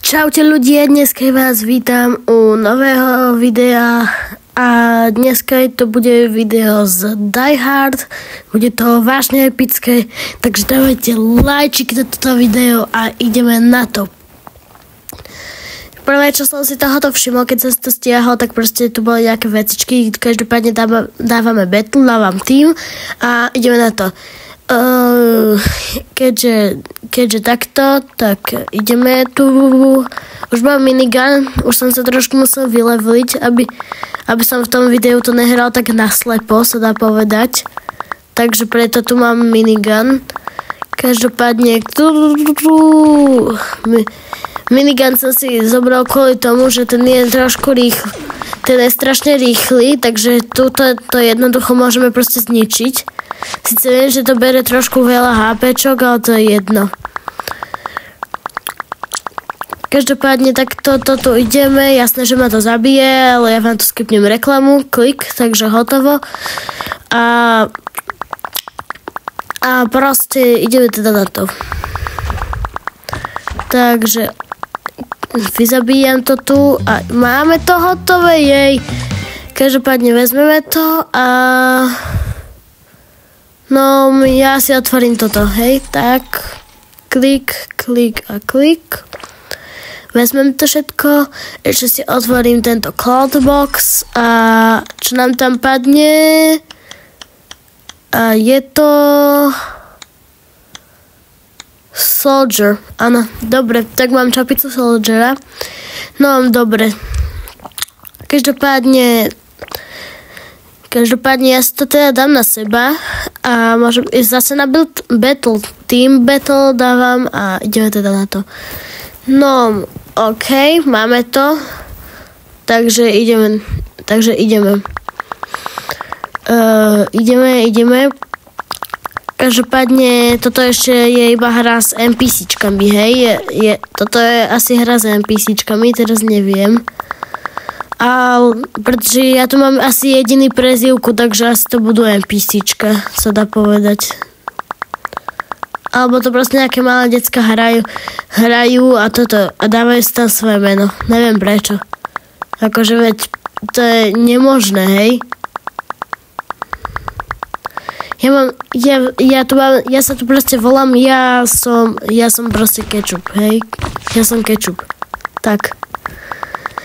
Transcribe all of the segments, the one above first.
Čaute ľudia, dneska vás vítam u nového videa a dneska to bude video z Die Hard, bude to vážne epické, takže dávajte lajčíky do toto video a ideme na to. Prvé, čo som si tohoto všimol, keď som si to stiahol, tak proste tu boli nejaké vecičky, každopádne dávame battle, dávam tým a ideme na to. Keďže takto, tak ideme tu. Už mám minigun, už som sa trošku musel vyleveliť, aby som v tom videu to nehral tak naslepo, sa dá povedať. Takže preto tu mám minigun. Každopádne minigun som si zobral kvôli tomu, že ten je trošku rýchly. Ten je strašne rýchly, takže túto to jednoducho môžeme proste zničiť. Sice viem, že to bere trošku veľa HPčok, ale to je jedno. Každopádne takto tu ideme, jasné, že ma to zabije, ale ja vám tu skipnem reklamu, klik, takže hotovo. A proste ideme teda na to. Takže vyzabíjam to tu a máme to hotové, jej. Každopádne vezmeme to a no, ja si otvorím toto, hej, tak, klik a klik. Vezmem to všetko, ešte si otvorím tento cloud box a čo nám tam padne, a je to soldier, áno, dobre, tak mám čapicu soldiera, no, dobre. Každopádne ja si to teda dám na seba a môžem ísť zase na battle. Team battle dávam a ideme teda na to. No, OK, máme to. Takže ideme. Ideme. Každopádne toto ešte je iba hra s NPCčkami, hej. Toto je asi hra s NPCčkami, teraz neviem. Pretože ja tu mám asi jediný prezývku, takže asi to budú NPCčka, sa dá povedať. Alebo to proste nejaké malé decka hrajú a toto a dávajú si tam svoje meno. Neviem prečo. Akože veď to je nemožné, hej. Ja sa tu proste volám, ja som proste Ketchup, hej. Ja som Ketchup. Tak.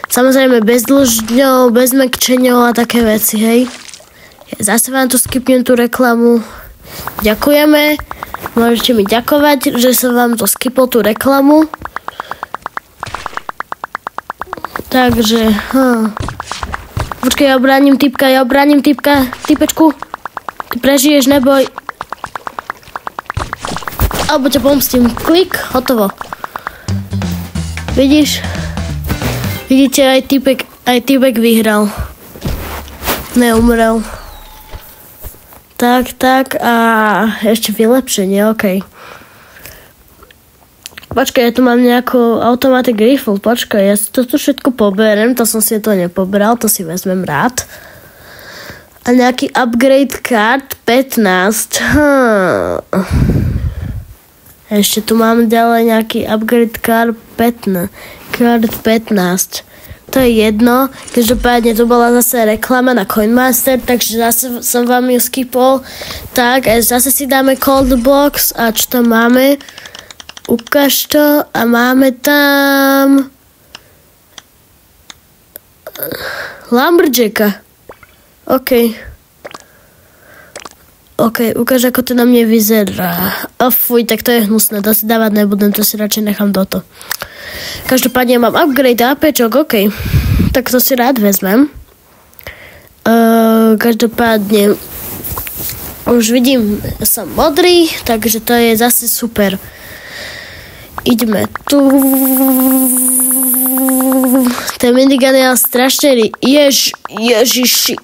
Samozrejme bez dĺžďov, bez mekčeňov a také veci, hej. Zase vám tu skipnem tú reklamu. Ďakujeme. Môžete mi ďakovať, že som vám to skipol tú reklamu. Takže, Počkaj, ja obránim typka. Typečku. Ty prežiješ, neboj. Alebo ťa pomstím. Klik, hotovo. Vidíš? Vidíte, aj typek vyhral. Neumrel. Tak a ešte vylepšenie, OK. Počkaj, ja tu mám nejakú automatic rifle, počkaj, ja si to tu všetko poberem, to som si to nepobral, to si vezmem rád. A nejaký upgrade card 15. Ešte tu mám ďalej nejaký upgrade card 15. To je jedno. Každopádne to bola zase reklama na Coinmaster, takže zase som vám ju skipol. Tak, a zase si dáme cold box a čo tam máme? Ukáž to a máme tam Lumberjacka. OK, ukáž, ako to na mne vyzerá. Fuj, tak to je hnusné, to si dávať nebudem, to si radšej nechám toto. Každopádne mám upgrade APčok, OK. Tak to si rád vezmem. Každopádne už vidím, som modrý, takže to je zase super. Ideme tu. Ten minigun je strašne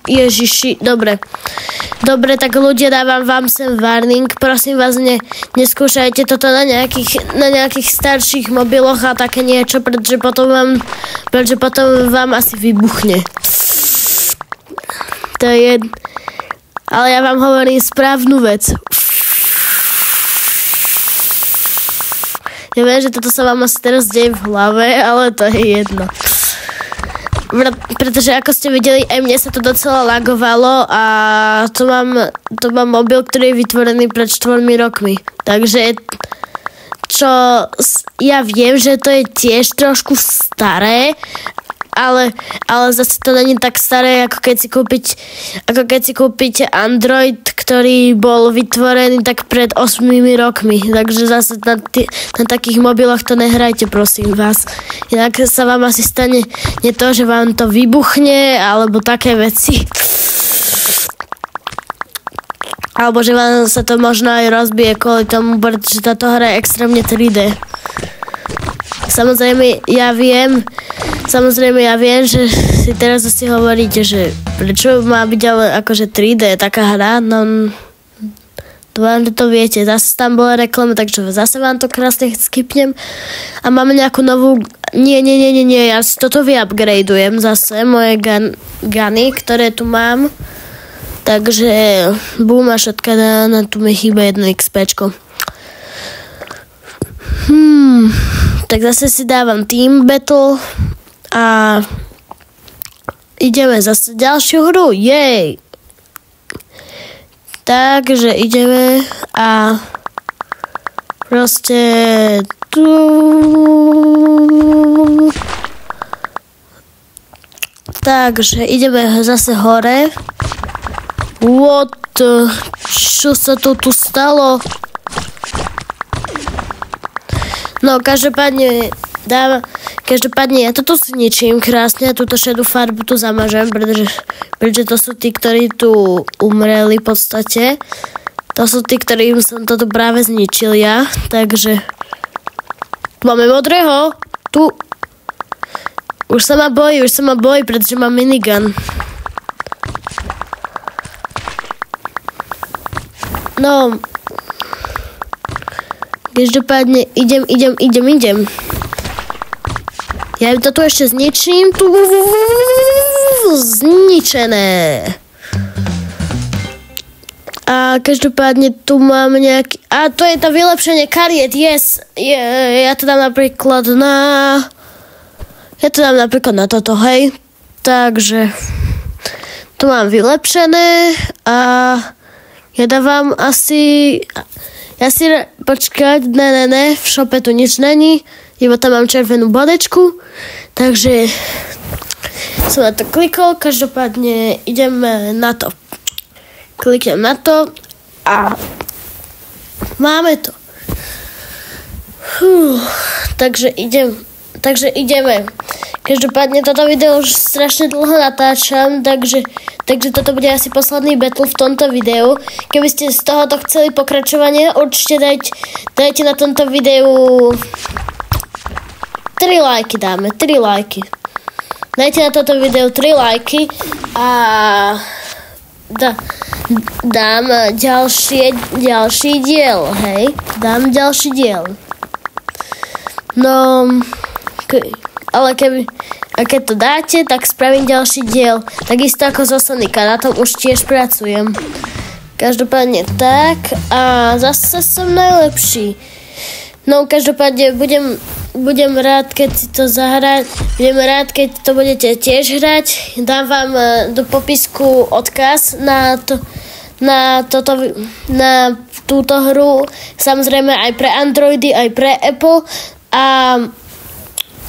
Ježiši. Dobre, tak ľudia, dávam vám sem warning. Prosím vás, neskúšajte toto na nejakých starších mobiloch a také niečo, pretože potom vám asi vybuchne. To je... Ale ja vám hovorím správnu vec. Ja viem, že toto sa vám asi teraz deje v hlave, ale to je jedno. Pretože ako ste videli, aj mne sa to docela lagovalo a to mám mobil, ktorý je vytvorený pred 4 rokmi. Takže čo ja viem, že to je tiež trošku staré, ale zase to není tak staré, ako keď si kúpite Android, ktorý bol vytvorený tak pred 8 rokmi. Takže zase na takých mobiloch to nehrajte, prosím vás. Inak sa vám asi stane nie to, že vám to vybuchne, alebo také veci. Alebo že vám sa to možno aj rozbije kvôli tomu, pretože táto hra je extrémne 3D. Samozrejme, ja viem, že si teraz asi hovoríte, že prečo má byť ale akože 3D taká hra, no dúfam, že to viete. Zase tam bola reklama, takže zase vám to krásne skipnem. A máme nejakú novú... Nie, ja si toto vyupgradeujem zase, moje guny, ktoré tu mám. Takže boom a všetka na tu mi chýba jedno XPčko. Tak zase si dávam Team Battle a ideme zase ďalšiu hru, jej! Takže ideme a proste tu... Takže ideme zase hore. What? Čo sa to tu stalo? No, každopádne ja toto zničím krásne a túto šedú farbu tu zamažem, pretože to sú tí, ktorí tu umreli v podstate. To sú tí, ktorým som toto práve zničil ja, takže tu máme modrého, tu. Už sa ma bojí, pretože mám minigun. No, každopádne idem. Ja im to tu ešte zničím. Tu zničené. A každopádne tu mám nejaký... A to je to vylepšenie kariet, yes. Ja to dám napríklad na toto, hej. Takže tu mám vylepšené a ja dávam asi... Počkať, ne, v šope tu nič není, iba tam mám červenú bodečku, takže som na to klikol, každopádne idem na to. Kliknem na to a máme to. Takže ideme. Každopádne toto video už strašne dlho natáčam, takže toto bude asi posledný battle v tomto videu. Keby ste z tohoto chceli pokračovanie, určite dajte na tomto videu 3 lajky dáme, 3 lajky. Dajte na toto video 3 lajky a dám ďalší diel, hej? Dám ďalší diel. No... Ale keď to dáte, tak spravím ďalší diel. Takisto ako zo Sonika, na tom už tiež pracujem. Každopádne tak a zase som najlepší. No každopádne budem rád, keď si to zahrať. Budem rád, keď to budete tiež hrať. Dám vám do popisku odkaz na túto hru. Samozrejme aj pre Androidy, aj pre Apple. A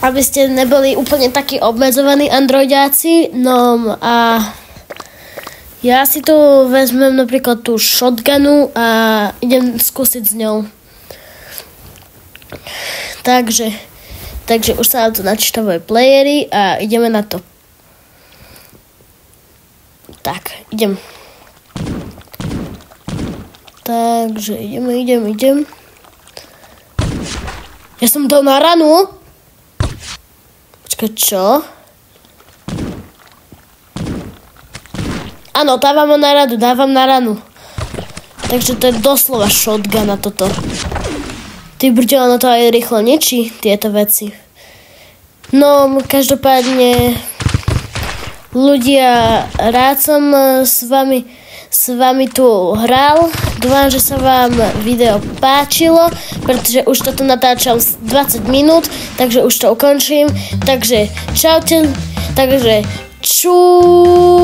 aby ste neboli úplne takí obmedzovaní androidiáci. No a ja si tu vezmem napríklad tú shotgunu a idem skúsiť s ňou. Takže už sa nám tu načítajú playery a ideme na to. Tak, idem. Takže idem. Ja som dal na ranu. Počkaj, čo? Áno, dávam na ranu. Takže to je doslova shotgun na toto. Ty brďo, ono to aj rýchlo ničí, tieto veci. No, každopádne ľudia, rád som s s vami tu hral. Dúfam, že sa vám video páčilo, pretože už toto natáčam 20 minút, takže už to ukončím. Takže čaute, takže čau.